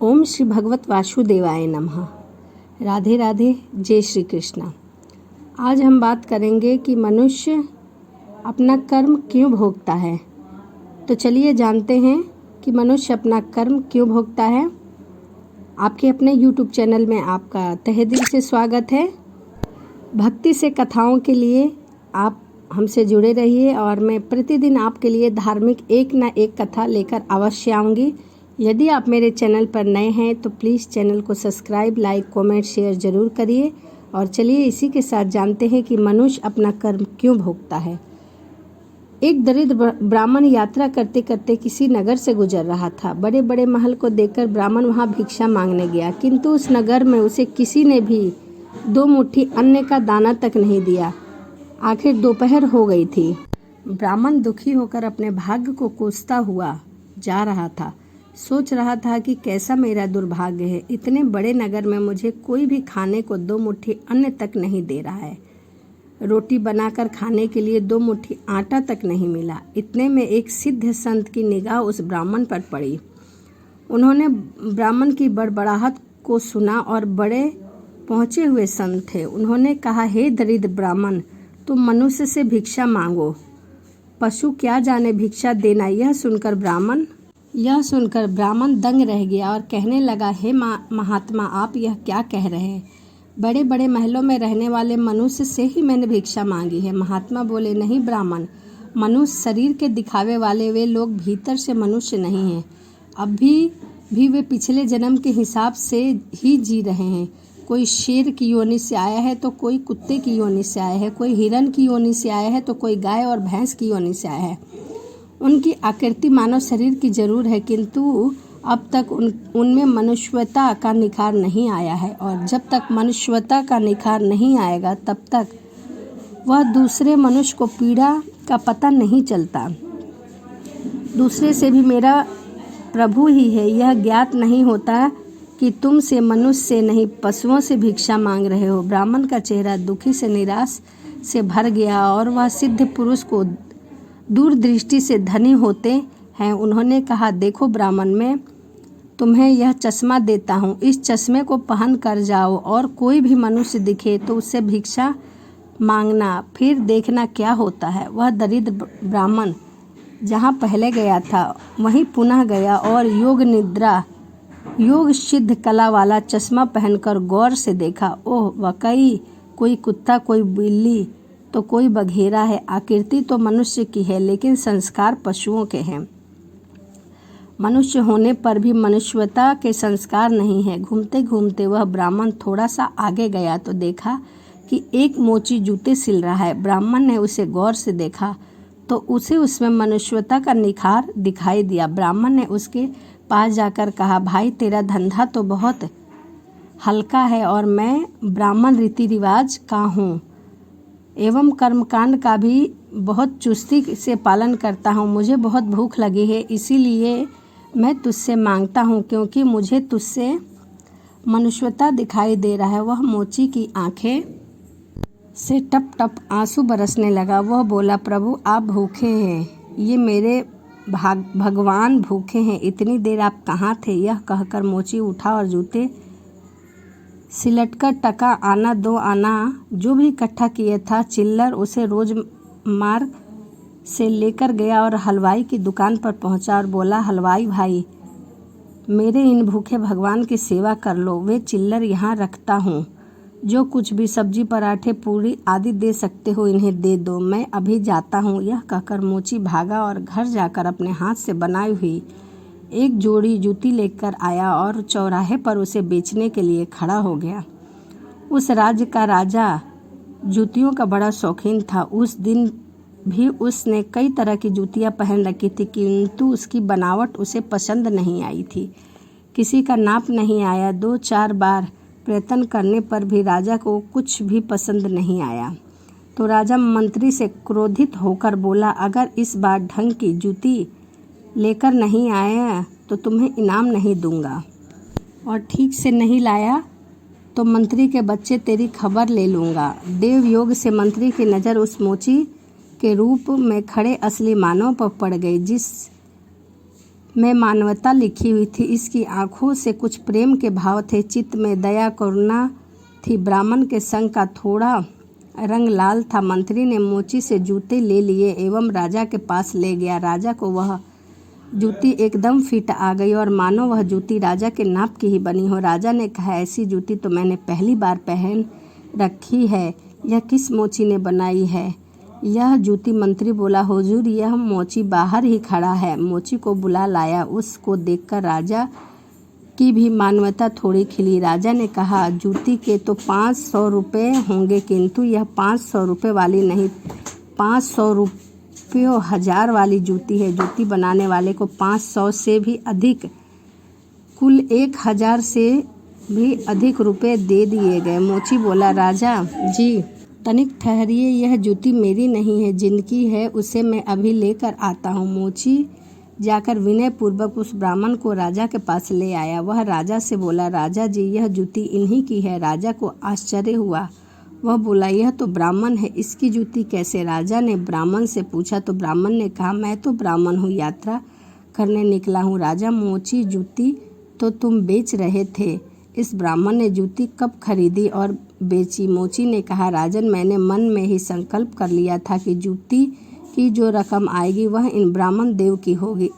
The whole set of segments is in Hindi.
ओम श्री भगवत वासुदेवाय नमः। राधे राधे, जय श्री कृष्णा। आज हम बात करेंगे कि मनुष्य अपना कर्म क्यों भोगता है। तो चलिए जानते हैं कि मनुष्य अपना कर्म क्यों भोगता है। आपके अपने YouTube चैनल में आपका तहे दिल से स्वागत है। भक्ति से कथाओं के लिए आप हमसे जुड़े रहिए और मैं प्रतिदिन आपके लिए धार्मिक एक न एक कथा लेकर अवश्य आऊँगी। यदि आप मेरे चैनल पर नए हैं तो प्लीज़ चैनल को सब्सक्राइब, लाइक, कमेंट, शेयर ज़रूर करिए। और चलिए इसी के साथ जानते हैं कि मनुष्य अपना कर्म क्यों भोगता है। एक दरिद्र ब्राह्मण यात्रा करते करते किसी नगर से गुजर रहा था। बड़े बड़े महल को देखकर ब्राह्मण वहां भिक्षा मांगने गया, किंतु उस नगर में उसे किसी ने भी 2 मुट्ठी अन्न का दाना तक नहीं दिया। आखिर दोपहर हो गई थी। ब्राह्मण दुखी होकर अपने भाग्य को कोसता हुआ जा रहा था। सोच रहा था कि कैसा मेरा दुर्भाग्य है, इतने बड़े नगर में मुझे कोई भी खाने को 2 मुट्ठी अन्न तक नहीं दे रहा है। रोटी बनाकर खाने के लिए 2 मुट्ठी आटा तक नहीं मिला। इतने में एक सिद्ध संत की निगाह उस ब्राह्मण पर पड़ी। उन्होंने ब्राह्मण की बड़बड़ाहट को सुना और बड़े पहुँचे हुए संत थे। उन्होंने कहा, हे दरिद्र ब्राह्मण, तुम मनुष्य से भिक्षा मांगो, पशु क्या जाने भिक्षा देना। यह सुनकर ब्राह्मण दंग रह गया और कहने लगा, हे महात्मा, आप यह क्या कह रहे हैं। बड़े बड़े महलों में रहने वाले मनुष्य से ही मैंने भिक्षा मांगी है। महात्मा बोले, नहीं ब्राह्मण, मनुष्य शरीर के दिखावे वाले वे लोग भीतर से मनुष्य नहीं हैं। अभी भी वे पिछले जन्म के हिसाब से ही जी रहे हैं। कोई शेर की योनि से आया है तो कोई कुत्ते की योनि से आया है, कोई हिरण की योनि से आया है तो कोई गाय और भैंस की योनि से आया है। उनकी आकृति मानव शरीर की जरूर है, किंतु अब तक उनमें मनुष्यता का निखार नहीं आया है। और जब तक मनुष्यता का निखार नहीं आएगा तब तक वह दूसरे मनुष्य को पीड़ा का पता नहीं चलता। दूसरे से भी मेरा प्रभु ही है, यह ज्ञात नहीं होता कि तुम से मनुष्य से नहीं पशुओं से भिक्षा मांग रहे हो। ब्राह्मण का चेहरा दुखी से निराश से भर गया और वह सिद्ध पुरुष को दूरदृष्टि से धनी होते हैं। उन्होंने कहा, देखो ब्राह्मण, मैं तुम्हें यह चश्मा देता हूँ, इस चश्मे को पहन कर जाओ और कोई भी मनुष्य दिखे तो उससे भिक्षा मांगना, फिर देखना क्या होता है। वह दरिद्र ब्राह्मण जहाँ पहले गया था वहीं पुनः गया और योग सिद्ध कला वाला चश्मा पहनकर गौर से देखा। ओह वाकई, कोई कुत्ता, कोई बिल्ली तो कोई बघेरा है। आकृति तो मनुष्य की है लेकिन संस्कार पशुओं के हैं। मनुष्य होने पर भी मनुष्यता के संस्कार नहीं है। घूमते घूमते वह ब्राह्मण थोड़ा सा आगे गया तो देखा कि एक मोची जूते सिल रहा है। ब्राह्मण ने उसे गौर से देखा तो उसे उसमें मनुष्यता का निखार दिखाई दिया। ब्राह्मण ने उसके पास जाकर कहा, भाई तेरा धंधा तो बहुत हल्का है और मैं ब्राह्मण रीति रिवाज का हूँ एवं कर्मकांड का भी बहुत चुस्ती से पालन करता हूँ। मुझे बहुत भूख लगी है, इसीलिए मैं तुझसे मांगता हूँ, क्योंकि मुझे तुझसे मनुष्यता दिखाई दे रहा है। वह मोची की आंखें से टप टप आंसू बरसने लगा। वह बोला, प्रभु आप भूखे हैं, ये मेरे भगवान भूखे हैं, इतनी देर आप कहाँ थे। यह कहकर मोची उठा और जूते सिलटकर टका आना 2 आना जो भी इकट्ठा किए था चिल्लर उसे रोज मार्ग से लेकर गया और हलवाई की दुकान पर पहुंचा और बोला, हलवाई भाई, मेरे इन भूखे भगवान की सेवा कर लो। वे चिल्लर यहाँ रखता हूँ, जो कुछ भी सब्जी, पराठे, पूरी आदि दे सकते हो इन्हें दे दो, मैं अभी जाता हूँ। यह कहकर मोची भागा और घर जाकर अपने हाथ से बनाई हुई एक जोड़ी जूती लेकर आया और चौराहे पर उसे बेचने के लिए खड़ा हो गया। उस राज्य का राजा जूतियों का बड़ा शौकीन था। उस दिन भी उसने कई तरह की जूतियां पहन रखी थी, किंतु उसकी बनावट उसे पसंद नहीं आई थी। किसी का नाप नहीं आया। 2-4 बार प्रयत्न करने पर भी राजा को कुछ भी पसंद नहीं आया। तो राजा मंत्री से क्रोधित होकर बोला, अगर इस बार ढंग की जूती लेकर नहीं आया तो तुम्हें इनाम नहीं दूंगा, और ठीक से नहीं लाया तो मंत्री के बच्चे तेरी खबर ले लूँगा। देव योग से मंत्री की नज़र उस मोची के रूप में खड़े असली मानव पर पड़ गई, जिस में मानवता लिखी हुई थी। इसकी आंखों से कुछ प्रेम के भाव थे, चित्त में दया करुणा थी। ब्राह्मण के संग का थोड़ा रंग लाल था। मंत्री ने मोची से जूते ले लिए एवं राजा के पास ले गया। राजा को वह जूती एकदम फिट आ गई और मानो वह जूती राजा के नाप की ही बनी हो। राजा ने कहा, ऐसी जूती तो मैंने पहली बार पहन रखी है, यह किस मोची ने बनाई है यह जूती? मंत्री बोला, हुजूर यह मोची बाहर ही खड़ा है। मोची को बुला लाया। उसको देखकर राजा की भी मानवता थोड़ी खिली। राजा ने कहा, जूती के तो 500 रुपये होंगे, किंतु यह 500 रुपये वाली नहीं, 500 रुपयों 1000 वाली जूती है। जूती बनाने वाले को 500 से भी अधिक, कुल 1000 से भी अधिक रुपए दे दिए गए। मोची बोला, राजा जी तनिक ठहरिए, यह जूती मेरी नहीं है, जिनकी है उसे मैं अभी लेकर आता हूँ। मोची जाकर विनय पूर्वक उस ब्राह्मण को राजा के पास ले आया। वह राजा से बोला, राजा जी यह जूती इन्हीं की है। राजा को आश्चर्य हुआ। वह बोला, यह तो ब्राह्मण है, इसकी जूती कैसे? राजा ने ब्राह्मण से पूछा तो ब्राह्मण ने कहा, मैं तो ब्राह्मण हूँ, यात्रा करने निकला हूँ। राजा, मोची जूती तो तुम बेच रहे थे, इस ब्राह्मण ने जूती कब खरीदी और बेची? मोची ने कहा, राजन मैंने मन में ही संकल्प कर लिया था कि जूती की जो रकम आएगी वह इन ब्राह्मण देव की होगी।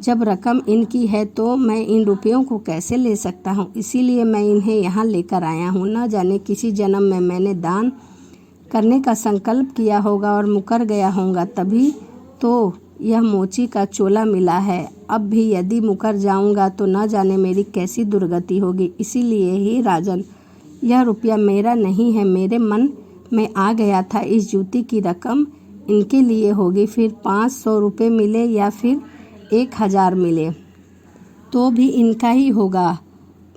जब रकम इनकी है तो मैं इन रुपयों को कैसे ले सकता हूँ, इसीलिए मैं इन्हें यहाँ लेकर आया हूँ। न जाने किसी जन्म में मैंने दान करने का संकल्प किया होगा और मुकर गया होगा, तभी तो यह मोची का चोला मिला है। अब भी यदि मुकर जाऊंगा तो न जाने मेरी कैसी दुर्गति होगी। इसीलिए ही राजन, यह रुपया मेरा नहीं है, मेरे मन में आ गया था इस जूती की रकम इनके लिए होगी। फिर 500 रुपये मिले या फिर 1000 मिले तो भी इनका ही होगा।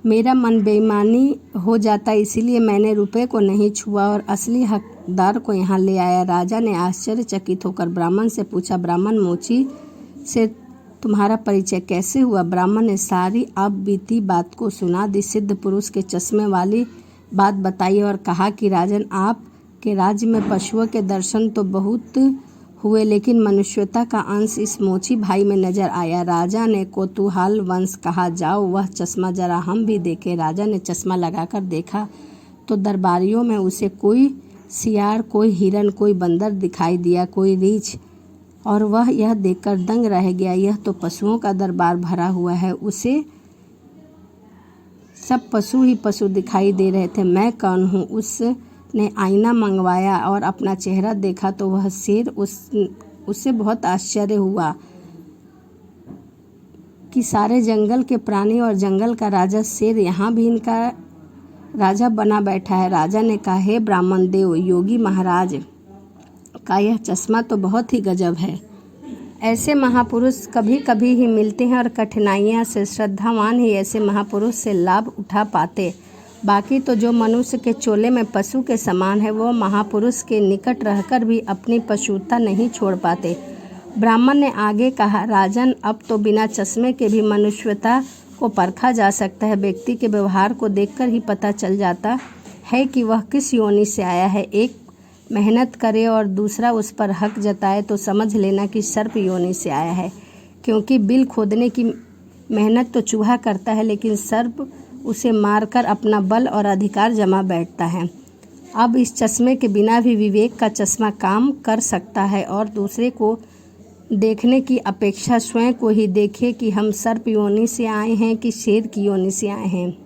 मेरा मन बेईमानी हो जाता, इसीलिए मैंने रुपये को नहीं छुआ और असली हकदार को यहाँ ले आया। राजा ने आश्चर्यचकित होकर ब्राह्मण से पूछा, ब्राह्मण, मोची से तुम्हारा परिचय कैसे हुआ? ब्राह्मण ने सारी आप बीती बात को सुना दी। सिद्ध पुरुष के चश्मे वाली बात बताई और कहा कि राजन, आप के राज्य में पशुओं के दर्शन तो बहुत हुए, लेकिन मनुष्यता का अंश इस मोची भाई में नजर आया। राजा ने कौतूहल वंश कहा, जाओ वह चश्मा जरा हम भी देखें। राजा ने चश्मा लगाकर देखा तो दरबारियों में उसे कोई सियार, कोई हिरन, कोई बंदर दिखाई दिया, कोई रीछ, और वह यह देखकर दंग रह गया, यह तो पशुओं का दरबार भरा हुआ है। उसे सब पशु ही पशु दिखाई दे रहे थे। मैं कौन हूँ? उसने आईना मंगवाया और अपना चेहरा देखा तो वह शेर। उससे बहुत आश्चर्य हुआ कि सारे जंगल के प्राणी और जंगल का राजा शेर यहाँ भी इनका राजा बना बैठा है। राजा ने कहा, हे ब्राह्मण देव, योगी महाराज का यह चश्मा तो बहुत ही गजब है। ऐसे महापुरुष कभी कभी ही मिलते हैं और कठिनाइयाँ से श्रद्धावान ही ऐसे महापुरुष से लाभ उठा पाते। बाकी तो जो मनुष्य के चोले में पशु के समान है, वो महापुरुष के निकट रहकर भी अपनी पशुता नहीं छोड़ पाते। ब्राह्मण ने आगे कहा, राजन, अब तो बिना चश्मे के भी मनुष्यता को परखा जा सकता है। व्यक्ति के व्यवहार को देखकर ही पता चल जाता है कि वह किस योनि से आया है। एक मेहनत करे और दूसरा उस पर हक जताए तो समझ लेना कि सर्प योनि से आया है, क्योंकि बिल खोदने की मेहनत तो चूहा करता है, लेकिन सर्प उसे मारकर अपना बल और अधिकार जमा बैठता है। अब इस चश्मे के बिना भी विवेक का चश्मा काम कर सकता है और दूसरे को देखने की अपेक्षा स्वयं को ही देखे कि हम सर्प योनि से आए हैं कि शेर की योनि से आए हैं,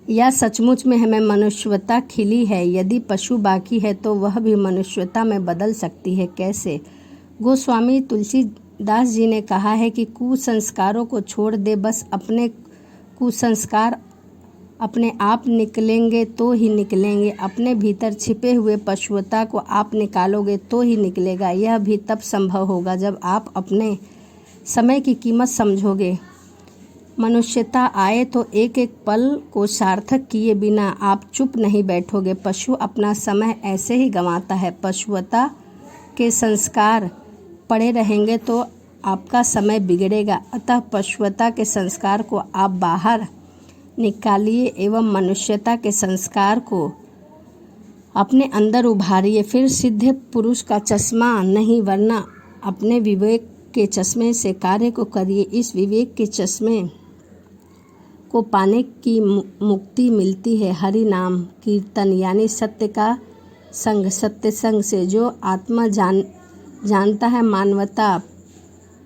या सचमुच में हमें मनुष्यता खिली है। यदि पशु बाकी है तो वह भी मनुष्यता में बदल सकती है। कैसे? गोस्वामी तुलसीदास जी ने कहा है कि कुसंस्कारों को छोड़ दे, बस अपने कुसंस्कार अपने आप निकलेंगे तो ही निकलेंगे। अपने भीतर छिपे हुए पशुता को आप निकालोगे तो ही निकलेगा। यह भी तब संभव होगा जब आप अपने समय की कीमत समझोगे। मनुष्यता आए तो एक एक पल को सार्थक किए बिना आप चुप नहीं बैठोगे। पशु अपना समय ऐसे ही गंवाता है। पशुता के संस्कार पड़े रहेंगे तो आपका समय बिगड़ेगा। अतः पशुता के संस्कार को आप बाहर निकालिए एवं मनुष्यता के संस्कार को अपने अंदर उभारिए। फिर सिद्ध पुरुष का चश्मा नहीं, वरना अपने विवेक के चश्मे से कार्य को करिए। इस विवेक के चश्मे को पाने की मुक्ति मिलती है हरि नाम कीर्तन यानी सत्य का संग। सत्य संग से जो आत्मा जानता है मानवता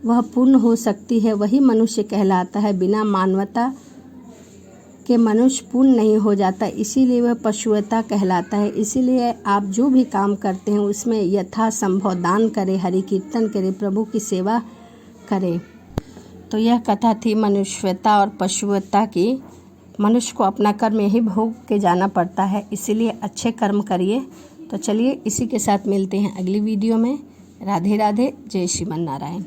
वह पूर्ण हो सकती है, वही मनुष्य कहलाता है। बिना मानवता के मनुष्य पूर्ण नहीं हो जाता, इसीलिए वह पशुवता कहलाता है। इसीलिए आप जो भी काम करते हैं उसमें यथासंभव दान करें, हरि कीर्तन करें, प्रभु की सेवा करें। तो यह कथा थी मनुष्यता और पशुवता की। मनुष्य को अपना कर्म यही भोग के जाना पड़ता है, इसीलिए अच्छे कर्म करिए। तो चलिए इसी के साथ मिलते हैं अगली वीडियो में। राधे राधे, जय श्रीमन नारायण।